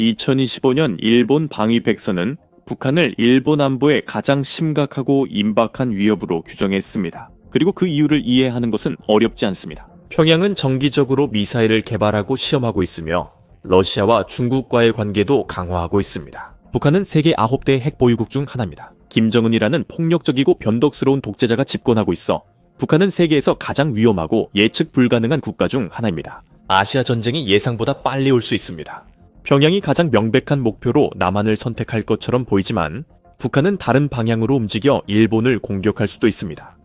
2025년 일본 방위백서는 북한을 일본 안보에 가장 심각하고 임박한 위협으로 규정했습니다. 그리고 그 이유를 이해하는 것은 어렵지 않습니다. 평양은 정기적으로 미사일을 개발하고 시험하고 있으며 러시아와 중국과의 관계도 강화하고 있습니다. 북한은 세계 9대 핵보유국 중 하나입니다. 김정은이라는 폭력적이고 변덕스러운 독재자가 집권하고 있어 북한은 세계에서 가장 위험하고 예측 불가능한 국가 중 하나입니다. 아시아 전쟁이 예상보다 빨리 올 수 있습니다. 평양이 가장 명백한 목표로 남한을 선택할 것처럼 보이지만 북한은 다른 방향으로 움직여 일본을 공격할 수도 있습니다.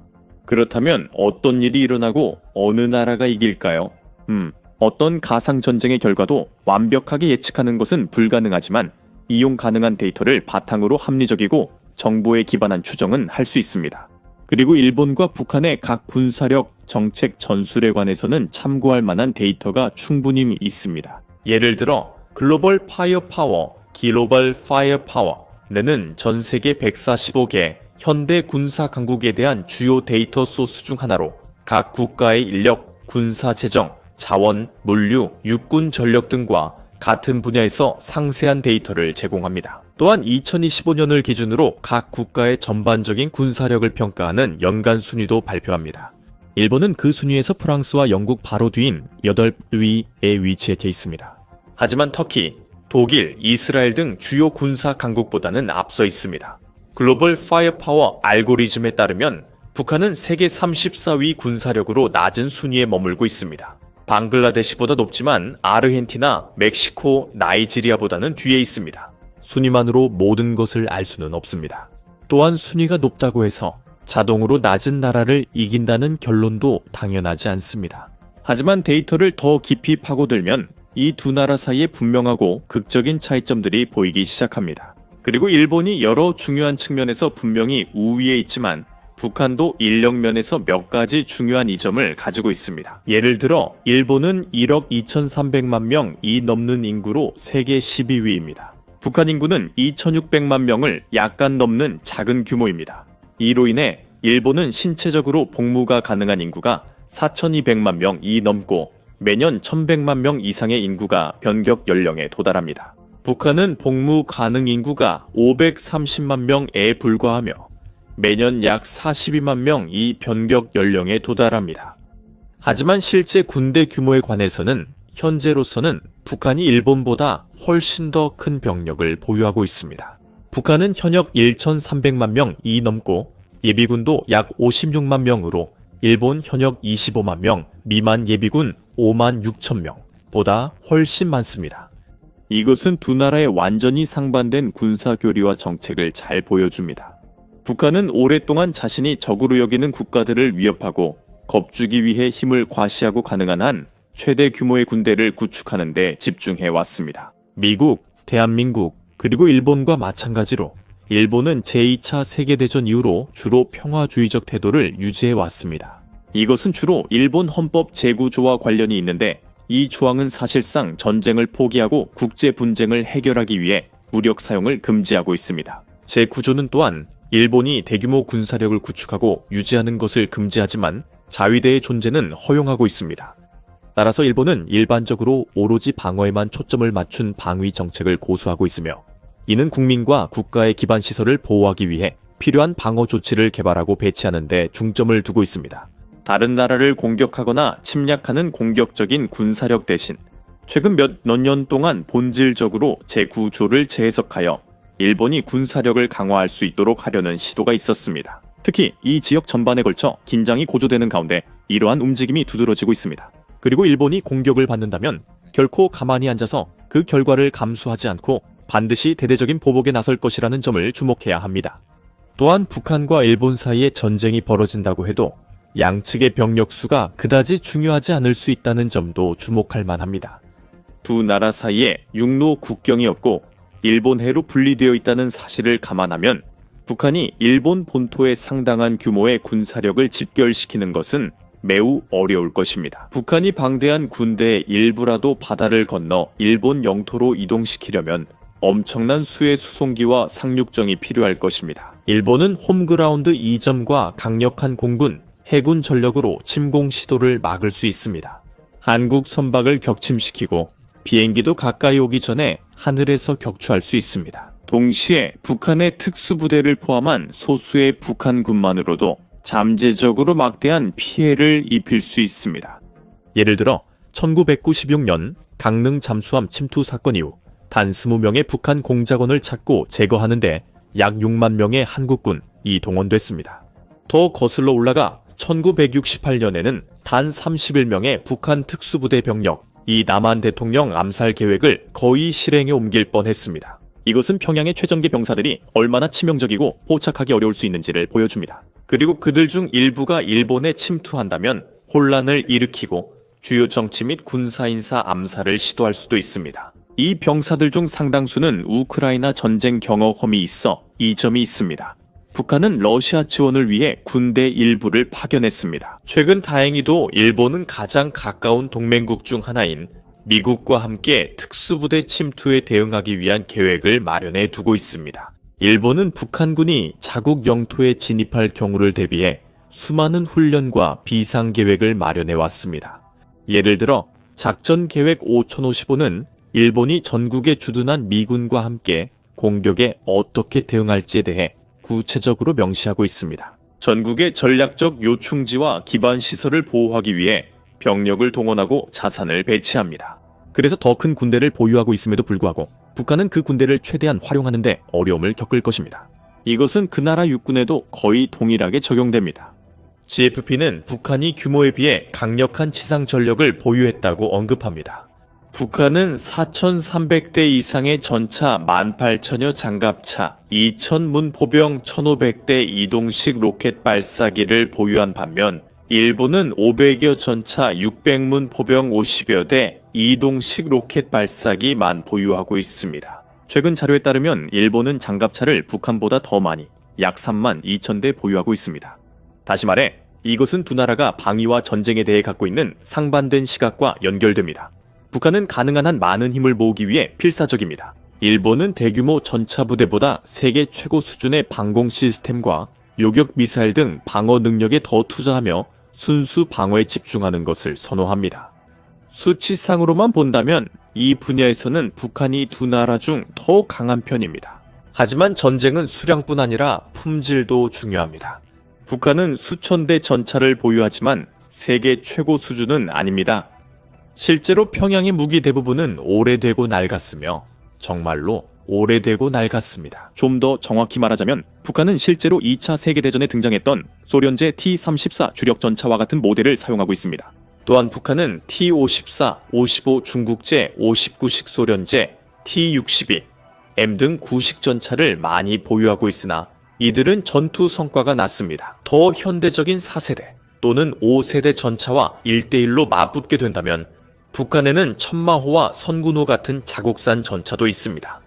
그렇다면 어떤 일이 일어나고 어느 나라가 이길까요? 어떤 가상전쟁의 결과도 완벽하게 예측하는 것은 불가능하지만 이용 가능한 데이터를 바탕으로 합리적이고 정보에 기반한 추정은 할 수 있습니다. 그리고 일본과 북한의 각 군사력, 정책, 전술에 관해서는 참고할 만한 데이터가 충분히 있습니다. 예를 들어 글로벌 파이어파워, 글로벌 파이어파워는 전 세계 145개 현대 군사 강국에 대한 주요 데이터 소스 중 하나로 각 국가의 인력, 군사 재정, 자원, 물류, 육군 전력 등과 같은 분야에서 상세한 데이터를 제공합니다. 또한 2025년을 기준으로 각 국가의 전반적인 군사력을 평가하는 연간 순위도 발표합니다. 일본은 그 순위에서 프랑스와 영국 바로 뒤인 8위에 위치해 있습니다. 하지만 터키, 독일, 이스라엘 등 주요 군사 강국보다는 앞서 있습니다. 글로벌 파이어파워 알고리즘에 따르면 북한은 세계 34위 군사력으로 낮은 순위에 머물고 있습니다. 방글라데시보다 높지만 아르헨티나, 멕시코, 나이지리아보다는 뒤에 있습니다. 순위만으로 모든 것을 알 수는 없습니다. 또한 순위가 높다고 해서 자동으로 낮은 나라를 이긴다는 결론도 당연하지 않습니다. 하지만 데이터를 더 깊이 파고들면 이 두 나라 사이에 분명하고 극적인 차이점들이 보이기 시작합니다. 그리고 일본이 여러 중요한 측면에서 분명히 우위에 있지만 북한도 인력 면에서 몇 가지 중요한 이점을 가지고 있습니다. 예를 들어 일본은 1억 2,300만 명이 넘는 인구로 세계 12위입니다. 북한 인구는 2,600만 명을 약간 넘는 작은 규모입니다. 이로 인해 일본은 신체적으로 복무가 가능한 인구가 4,200만 명이 넘고 매년 1,100만 명 이상의 인구가 변격 연령에 도달합니다. 북한은 복무 가능 인구가 530만 명에 불과하며 매년 약 42만 명이 변격 연령에 도달합니다. 하지만 실제 군대 규모에 관해서는 현재로서는 북한이 일본보다 훨씬 더 큰 병력을 보유하고 있습니다. 북한은 현역 1,300만 명이 넘고 예비군도 약 56만 명으로 일본 현역 25만 명 미만 예비군 5만 6천 명보다 훨씬 많습니다. 이것은 두 나라의 완전히 상반된 군사교리와 정책을 잘 보여줍니다. 북한은 오랫동안 자신이 적으로 여기는 국가들을 위협하고 겁주기 위해 힘을 과시하고 가능한 한 최대 규모의 군대를 구축하는 데 집중해 왔습니다. 미국, 대한민국, 그리고 일본과 마찬가지로 일본은 제2차 세계대전 이후로 주로 평화주의적 태도를 유지해 왔습니다. 이것은 주로 일본 헌법 제9조와 관련이 있는데 이 조항은 사실상 전쟁을 포기하고 국제 분쟁을 해결하기 위해 무력 사용을 금지하고 있습니다. 제9조는 또한 일본이 대규모 군사력을 구축하고 유지하는 것을 금지하지만 자위대의 존재는 허용하고 있습니다. 따라서 일본은 일반적으로 오로지 방어에만 초점을 맞춘 방위 정책을 고수하고 있으며 이는 국민과 국가의 기반 시설을 보호하기 위해 필요한 방어 조치를 개발하고 배치하는 데 중점을 두고 있습니다. 다른 나라를 공격하거나 침략하는 공격적인 군사력 대신 최근 몇 년 동안 본질적으로 제9조를 재해석하여 일본이 군사력을 강화할 수 있도록 하려는 시도가 있었습니다. 특히 이 지역 전반에 걸쳐 긴장이 고조되는 가운데 이러한 움직임이 두드러지고 있습니다. 그리고 일본이 공격을 받는다면 결코 가만히 앉아서 그 결과를 감수하지 않고 반드시 대대적인 보복에 나설 것이라는 점을 주목해야 합니다. 또한 북한과 일본 사이에 전쟁이 벌어진다고 해도 양측의 병력 수가 그다지 중요하지 않을 수 있다는 점도 주목할 만합니다. 두 나라 사이에 육로 국경이 없고 일본해로 분리되어 있다는 사실을 감안하면 북한이 일본 본토에 상당한 규모의 군사력을 집결시키는 것은 매우 어려울 것입니다. 북한이 방대한 군대의 일부라도 바다를 건너 일본 영토로 이동시키려면 엄청난 수의 수송기와 상륙정이 필요할 것입니다. 일본은 홈그라운드 이점과 강력한 공군, 해군 전력으로 침공 시도를 막을 수 있습니다. 한국 선박을 격침시키고 비행기도 가까이 오기 전에 하늘에서 격추할 수 있습니다. 동시에 북한의 특수부대를 포함한 소수의 북한군만으로도 잠재적으로 막대한 피해를 입힐 수 있습니다. 예를 들어 1996년 강릉 잠수함 침투 사건 이후 단 20명의 북한 공작원을 찾고 제거하는데 약 6만 명의 한국군이 동원됐습니다. 더 거슬러 올라가 1968년에는 단 31명의 북한 특수부대 병력, 이 남한 대통령 암살 계획을 거의 실행에 옮길 뻔했습니다. 이것은 평양의 최전계 병사들이 얼마나 치명적이고 포착하기 어려울 수 있는지를 보여줍니다. 그리고 그들 중 일부가 일본에 침투한다면 혼란을 일으키고 주요 정치 및 군사인사 암살을 시도할 수도 있습니다. 이 병사들 중 상당수는 우크라이나 전쟁 경험이 있어 이점이 있습니다. 북한은 러시아 지원을 위해 군대 일부를 파견했습니다. 최근 다행히도 일본은 가장 가까운 동맹국 중 하나인 미국과 함께 특수부대 침투에 대응하기 위한 계획을 마련해 두고 있습니다. 일본은 북한군이 자국 영토에 진입할 경우를 대비해 수많은 훈련과 비상계획을 마련해 왔습니다. 예를 들어 작전계획 5055는 일본이 전국에 주둔한 미군과 함께 공격에 어떻게 대응할지에 대해 구체적으로 명시하고 있습니다. 전국의 전략적 요충지와 기반 시설을 보호하기 위해 병력을 동원하고 자산을 배치합니다. 그래서 더 큰 군대를 보유하고 있음에도 불구하고 북한은 그 군대를 최대한 활용하는 데 어려움을 겪을 것입니다. 이것은 그 나라 육군에도 거의 동일하게 적용됩니다. GFP는 북한이 규모에 비해 강력한 지상 전력을 보유했다고 언급합니다. 북한은 4,300대 이상의 전차 18,000여 장갑차, 2,000문 포병 1,500대 이동식 로켓 발사기를 보유한 반면 일본은 500여 전차 600문 포병 50여 대 이동식 로켓 발사기만 보유하고 있습니다. 최근 자료에 따르면 일본은 장갑차를 북한보다 더 많이 약 3만 2천 대 보유하고 있습니다. 다시 말해 이것은 두 나라가 방위와 전쟁에 대해 갖고 있는 상반된 시각과 연결됩니다. 북한은 가능한 한 많은 힘을 모으기 위해 필사적입니다. 일본은 대규모 전차 부대보다 세계 최고 수준의 방공 시스템과 요격 미사일 등 방어 능력에 더 투자하며 순수 방어에 집중하는 것을 선호합니다. 수치상으로만 본다면 이 분야에서는 북한이 두 나라 중 더 강한 편입니다. 하지만 전쟁은 수량뿐 아니라 품질도 중요합니다. 북한은 수천 대 전차를 보유하지만 세계 최고 수준은 아닙니다. 실제로 평양의 무기 대부분은 오래되고 낡았으며 정말로 오래되고 낡았습니다. 좀 더 정확히 말하자면 북한은 실제로 2차 세계대전에 등장했던 소련제 T-34 주력 전차와 같은 모델을 사용하고 있습니다. 또한 북한은 T-54, 55 중국제, 59식 소련제, T-62, M 등 구식 전차를 많이 보유하고 있으나 이들은 전투 성과가 낮습니다. 더 현대적인 4세대 또는 5세대 전차와 1대1로 맞붙게 된다면 북한에는 천마호와 선군호 같은 자국산 전차도 있습니다.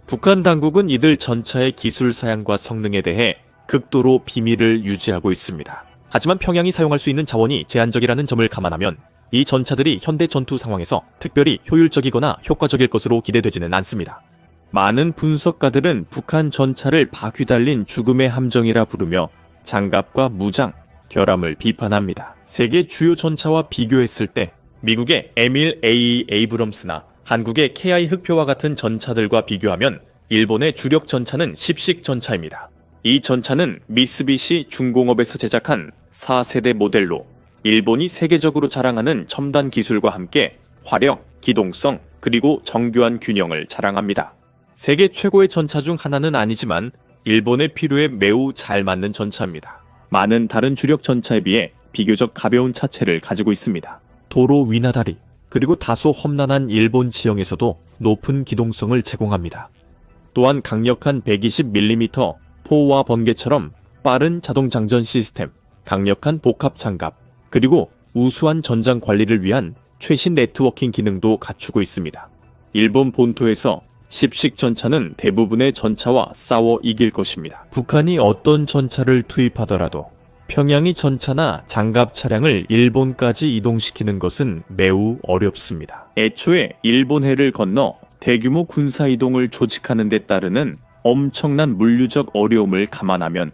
북한 당국은 이들 전차의 기술 사양과 성능에 대해 극도로 비밀을 유지하고 있습니다. 하지만 평양이 사용할 수 있는 자원이 제한적이라는 점을 감안하면 이 전차들이 현대 전투 상황에서 특별히 효율적이거나 효과적일 것으로 기대되지는 않습니다. 많은 분석가들은 북한 전차를 바퀴 달린 죽음의 함정이라 부르며 장갑과 무장, 결함을 비판합니다. 세계 주요 전차와 비교했을 때 미국의 에밀 A. 에이브럼스나 한국의 KI 흑표와 같은 전차들과 비교하면 일본의 주력 전차는 10식 전차입니다. 이 전차는 미쓰비시 중공업에서 제작한 4세대 모델로 일본이 세계적으로 자랑하는 첨단 기술과 함께 화력, 기동성, 그리고 정교한 균형을 자랑합니다. 세계 최고의 전차 중 하나는 아니지만 일본의 필요에 매우 잘 맞는 전차입니다. 많은 다른 주력 전차에 비해 비교적 가벼운 차체를 가지고 있습니다. 도로 위나 다리, 그리고 다소 험난한 일본 지형에서도 높은 기동성을 제공합니다. 또한 강력한 120mm 포와 번개처럼 빠른 자동 장전 시스템, 강력한 복합 장갑, 그리고 우수한 전장 관리를 위한 최신 네트워킹 기능도 갖추고 있습니다. 일본 본토에서 10식 전차는 대부분의 전차와 싸워 이길 것입니다. 북한이 어떤 전차를 투입하더라도 평양이 전차나 장갑 차량을 일본까지 이동시키는 것은 매우 어렵습니다. 애초에 일본해를 건너 대규모 군사이동을 조직하는 데 따르는 엄청난 물류적 어려움을 감안하면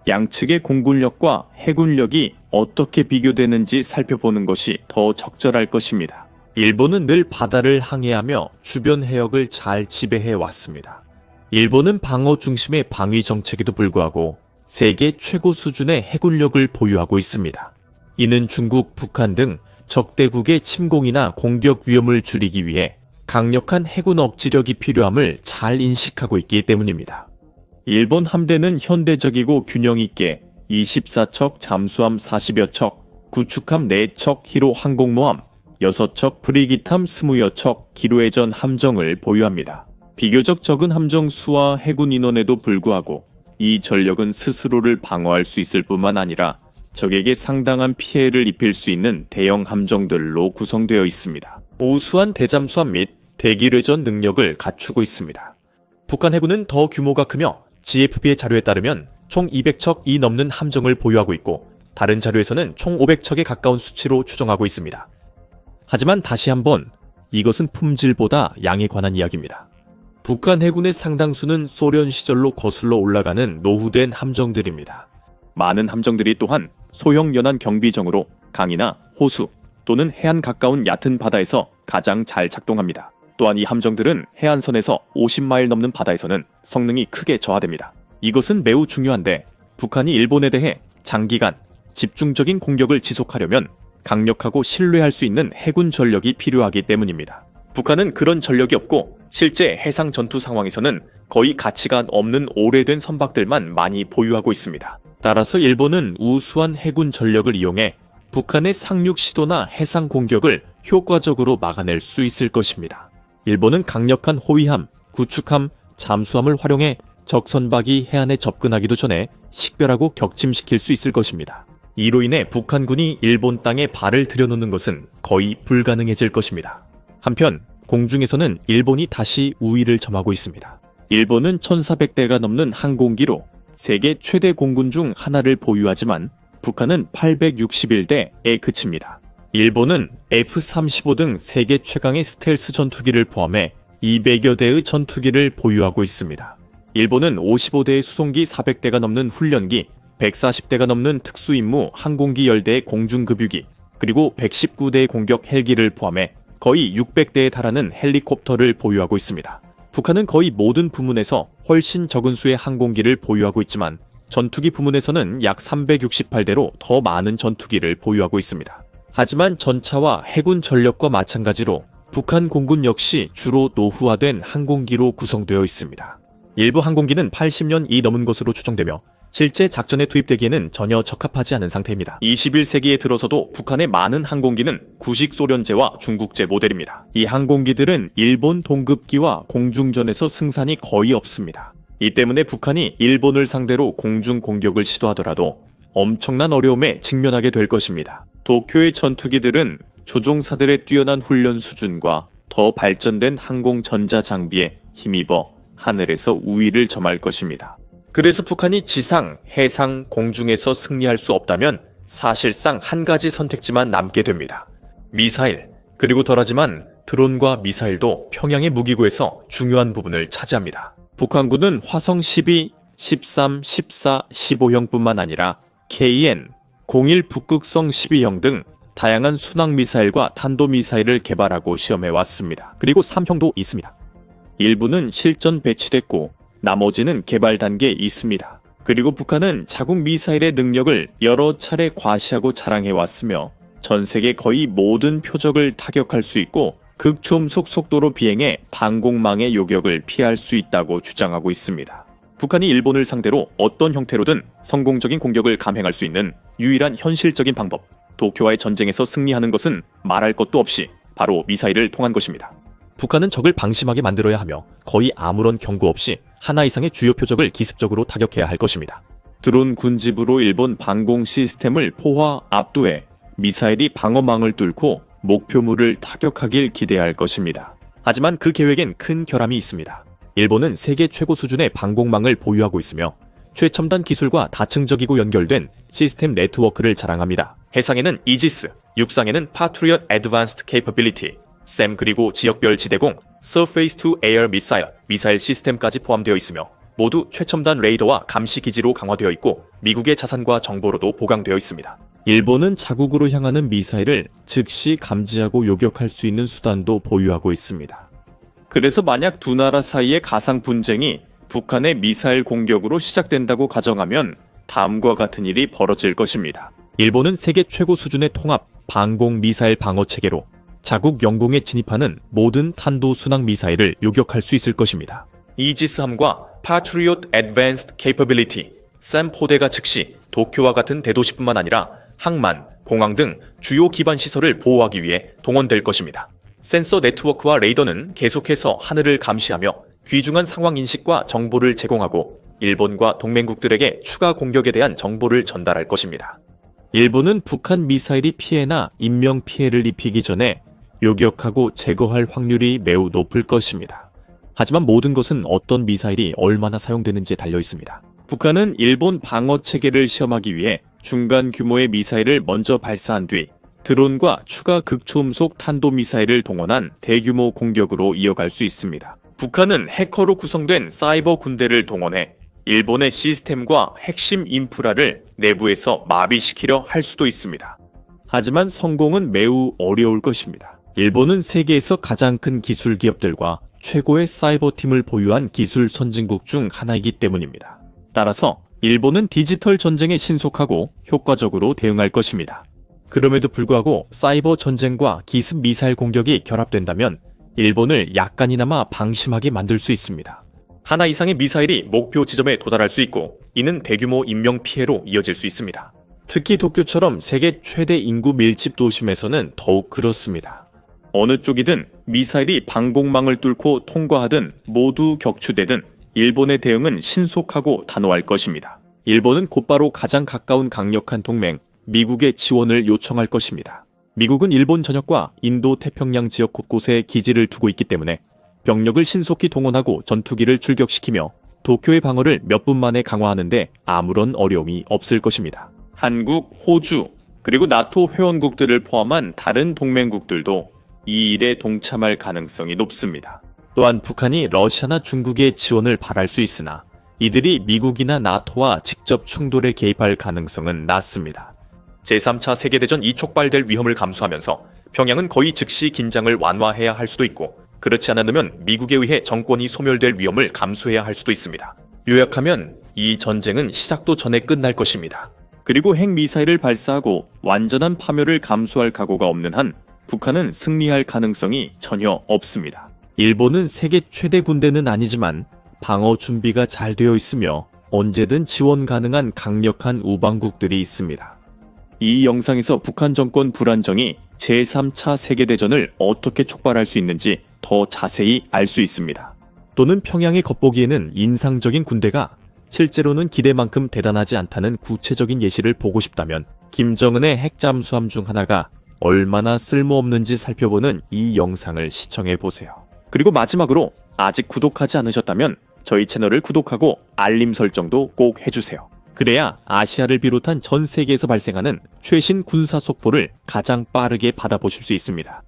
양측의 공군력과 해군력이 어떻게 비교되는지 살펴보는 것이 더 적절할 것입니다. 일본은 늘 바다를 항해하며 주변 해역을 잘 지배해 왔습니다. 일본은 방어 중심의 방위 정책에도 불구하고 세계 최고 수준의 해군력을 보유하고 있습니다. 이는 중국, 북한 등 적대국의 침공이나 공격 위험을 줄이기 위해 강력한 해군 억지력이 필요함을 잘 인식하고 있기 때문입니다. 일본 함대는 현대적이고 균형 있게 24척 잠수함 40여 척, 구축함 4척 히로 항공모함, 6척 브리기탐 20여 척 기로회전 함정을 보유합니다. 비교적 적은 함정 수와 해군 인원에도 불구하고 이 전력은 스스로를 방어할 수 있을 뿐만 아니라 적에게 상당한 피해를 입힐 수 있는 대형 함정들로 구성되어 있습니다. 우수한 대잠수함 및 대기뢰전 능력을 갖추고 있습니다. 북한 해군은 더 규모가 크며 GFB의 자료에 따르면 총 200척이 넘는 함정을 보유하고 있고 다른 자료에서는 총 500척에 가까운 수치로 추정하고 있습니다. 하지만 다시 한번 이것은 품질보다 양에 관한 이야기입니다. 북한 해군의 상당수는 소련 시절로 거슬러 올라가는 노후된 함정들입니다. 많은 함정들이 또한 소형 연안 경비정으로 강이나 호수 또는 해안 가까운 얕은 바다에서 가장 잘 작동합니다. 또한 이 함정들은 해안선에서 50마일 넘는 바다에서는 성능이 크게 저하됩니다. 이것은 매우 중요한데 북한이 일본에 대해 장기간 집중적인 공격을 지속하려면 강력하고 신뢰할 수 있는 해군 전력이 필요하기 때문입니다. 북한은 그런 전력이 없고 실제 해상 전투 상황에서는 거의 가치가 없는 오래된 선박들만 많이 보유하고 있습니다. 따라서 일본은 우수한 해군 전력을 이용해 북한의 상륙 시도나 해상 공격을 효과적으로 막아낼 수 있을 것입니다. 일본은 강력한 호위함, 구축함, 잠수함을 활용해 적선박이 해안에 접근하기도 전에 식별하고 격침시킬 수 있을 것입니다. 이로 인해 북한군이 일본 땅에 발을 들여놓는 것은 거의 불가능해질 것입니다. 한편 공중에서는 일본이 다시 우위를 점하고 있습니다. 일본은 1400대가 넘는 항공기로 세계 최대 공군 중 하나를 보유하지만 북한은 861대에 그칩니다. 일본은 F-35 등 세계 최강의 스텔스 전투기를 포함해 200여 대의 전투기를 보유하고 있습니다. 일본은 55대의 수송기 400대가 넘는 훈련기, 140대가 넘는 특수임무 항공기 10대의 공중급유기, 그리고 119대의 공격 헬기를 포함해 거의 600대에 달하는 헬리콥터를 보유하고 있습니다. 북한은 거의 모든 부문에서 훨씬 적은 수의 항공기를 보유하고 있지만 전투기 부문에서는 약 368대로 더 많은 전투기를 보유하고 있습니다. 하지만 전차와 해군 전력과 마찬가지로 북한 공군 역시 주로 노후화된 항공기로 구성되어 있습니다. 일부 항공기는 80년이 넘은 것으로 추정되며 실제 작전에 투입되기에는 전혀 적합하지 않은 상태입니다. 21세기에 들어서도 북한의 많은 항공기는 구식 소련제와 중국제 모델입니다. 이 항공기들은 일본 동급기와 공중전에서 승산이 거의 없습니다. 이 때문에 북한이 일본을 상대로 공중 공격을 시도하더라도 엄청난 어려움에 직면하게 될 것입니다. 도쿄의 전투기들은 조종사들의 뛰어난 훈련 수준과 더 발전된 항공 전자 장비에 힘입어 하늘에서 우위를 점할 것입니다. 그래서 북한이 지상, 해상, 공중에서 승리할 수 없다면 사실상 한 가지 선택지만 남게 됩니다. 미사일, 그리고 덜하지만 드론과 미사일도 평양의 무기고에서 중요한 부분을 차지합니다. 북한군은 화성 12, 13, 14, 15형뿐만 아니라 KN, 01 북극성 12형 등 다양한 순항미사일과 탄도미사일을 개발하고 시험해 왔습니다. 그리고 3형도 있습니다. 일부는 실전 배치됐고 나머지는 개발 단계에 있습니다. 그리고 북한은 자국 미사일의 능력을 여러 차례 과시하고 자랑해 왔으며 전 세계 거의 모든 표적을 타격할 수 있고 극초음속 속도로 비행해 방공망의 요격을 피할 수 있다고 주장하고 있습니다. 북한이 일본을 상대로 어떤 형태로든 성공적인 공격을 감행할 수 있는 유일한 현실적인 방법, 도쿄와의 전쟁에서 승리하는 것은 말할 것도 없이 바로 미사일을 통한 것입니다. 북한은 적을 방심하게 만들어야 하며 거의 아무런 경고 없이 하나 이상의 주요 표적을 기습적으로 타격해야 할 것입니다. 드론 군집으로 일본 방공 시스템을 포화 압도해 미사일이 방어망을 뚫고 목표물을 타격하길 기대할 것입니다. 하지만 그 계획엔 큰 결함이 있습니다. 일본은 세계 최고 수준의 방공망을 보유하고 있으며 최첨단 기술과 다층적이고 연결된 시스템 네트워크를 자랑합니다. 해상에는 이지스, 육상에는 파트리엇 애드밴스드 케이퍼빌리티, 샘 그리고 지역별 지대공, Surface to Air Missile, 미사일 시스템까지 포함되어 있으며 모두 최첨단 레이더와 감시 기지로 강화되어 있고 미국의 자산과 정보로도 보강되어 있습니다. 일본은 자국으로 향하는 미사일을 즉시 감지하고 요격할 수 있는 수단도 보유하고 있습니다. 그래서 만약 두 나라 사이의 가상 분쟁이 북한의 미사일 공격으로 시작된다고 가정하면 다음과 같은 일이 벌어질 것입니다. 일본은 세계 최고 수준의 통합 방공 미사일 방어 체계로 자국 영공에 진입하는 모든 탄도 순항 미사일을 요격할 수 있을 것입니다. 이지스함과 Patriot Advanced Capability, 샘포대가 즉시 도쿄와 같은 대도시뿐만 아니라 항만, 공항 등 주요 기반 시설을 보호하기 위해 동원될 것입니다. 센서 네트워크와 레이더는 계속해서 하늘을 감시하며 귀중한 상황 인식과 정보를 제공하고 일본과 동맹국들에게 추가 공격에 대한 정보를 전달할 것입니다. 일본은 북한 미사일이 피해나 인명 피해를 입히기 전에 요격하고 제거할 확률이 매우 높을 것입니다. 하지만 모든 것은 어떤 미사일이 얼마나 사용되는지에 달려 있습니다. 북한은 일본 방어 체계를 시험하기 위해 중간 규모의 미사일을 먼저 발사한 뒤 드론과 추가 극초음속 탄도미사일을 동원한 대규모 공격으로 이어갈 수 있습니다. 북한은 해커로 구성된 사이버 군대를 동원해 일본의 시스템과 핵심 인프라를 내부에서 마비시키려 할 수도 있습니다. 하지만 성공은 매우 어려울 것입니다. 일본은 세계에서 가장 큰 기술 기업들과 최고의 사이버 팀을 보유한 기술 선진국 중 하나이기 때문입니다. 따라서 일본은 디지털 전쟁에 신속하고 효과적으로 대응할 것입니다. 그럼에도 불구하고 사이버 전쟁과 기습 미사일 공격이 결합된다면 일본을 약간이나마 방심하게 만들 수 있습니다. 하나 이상의 미사일이 목표 지점에 도달할 수 있고 이는 대규모 인명 피해로 이어질 수 있습니다. 특히 도쿄처럼 세계 최대 인구 밀집 도심에서는 더욱 그렇습니다. 어느 쪽이든 미사일이 방공망을 뚫고 통과하든 모두 격추되든 일본의 대응은 신속하고 단호할 것입니다. 일본은 곧바로 가장 가까운 강력한 동맹 미국의 지원을 요청할 것입니다. 미국은 일본 전역과 인도 태평양 지역 곳곳에 기지를 두고 있기 때문에 병력을 신속히 동원하고 전투기를 출격시키며 도쿄의 방어를 몇 분 만에 강화하는데 아무런 어려움이 없을 것입니다. 한국, 호주, 그리고 나토 회원국들을 포함한 다른 동맹국들도 이 일에 동참할 가능성이 높습니다. 또한 북한이 러시아나 중국의 지원을 바랄 수 있으나 이들이 미국이나 나토와 직접 충돌에 개입할 가능성은 낮습니다. 제3차 세계대전이 촉발될 위험을 감수하면서 평양은 거의 즉시 긴장을 완화해야 할 수도 있고 그렇지 않으면 미국에 의해 정권이 소멸될 위험을 감수해야 할 수도 있습니다. 요약하면 이 전쟁은 시작도 전에 끝날 것입니다. 그리고 핵미사일을 발사하고 완전한 파멸을 감수할 각오가 없는 한 북한은 승리할 가능성이 전혀 없습니다. 일본은 세계 최대 군대는 아니지만 방어 준비가 잘 되어 있으며 언제든 지원 가능한 강력한 우방국들이 있습니다. 이 영상에서 북한 정권 불안정이 제3차 세계대전을 어떻게 촉발할 수 있는지 더 자세히 알 수 있습니다. 또는 평양이 겉보기에는 인상적인 군대가 실제로는 기대만큼 대단하지 않다는 구체적인 예시를 보고 싶다면 김정은의 핵잠수함 중 하나가 얼마나 쓸모없는지 살펴보는 이 영상을 시청해보세요. 그리고 마지막으로 아직 구독하지 않으셨다면 저희 채널을 구독하고 알림 설정도 꼭 해주세요. 그래야 아시아를 비롯한 전 세계에서 발생하는 최신 군사 속보를 가장 빠르게 받아보실 수 있습니다.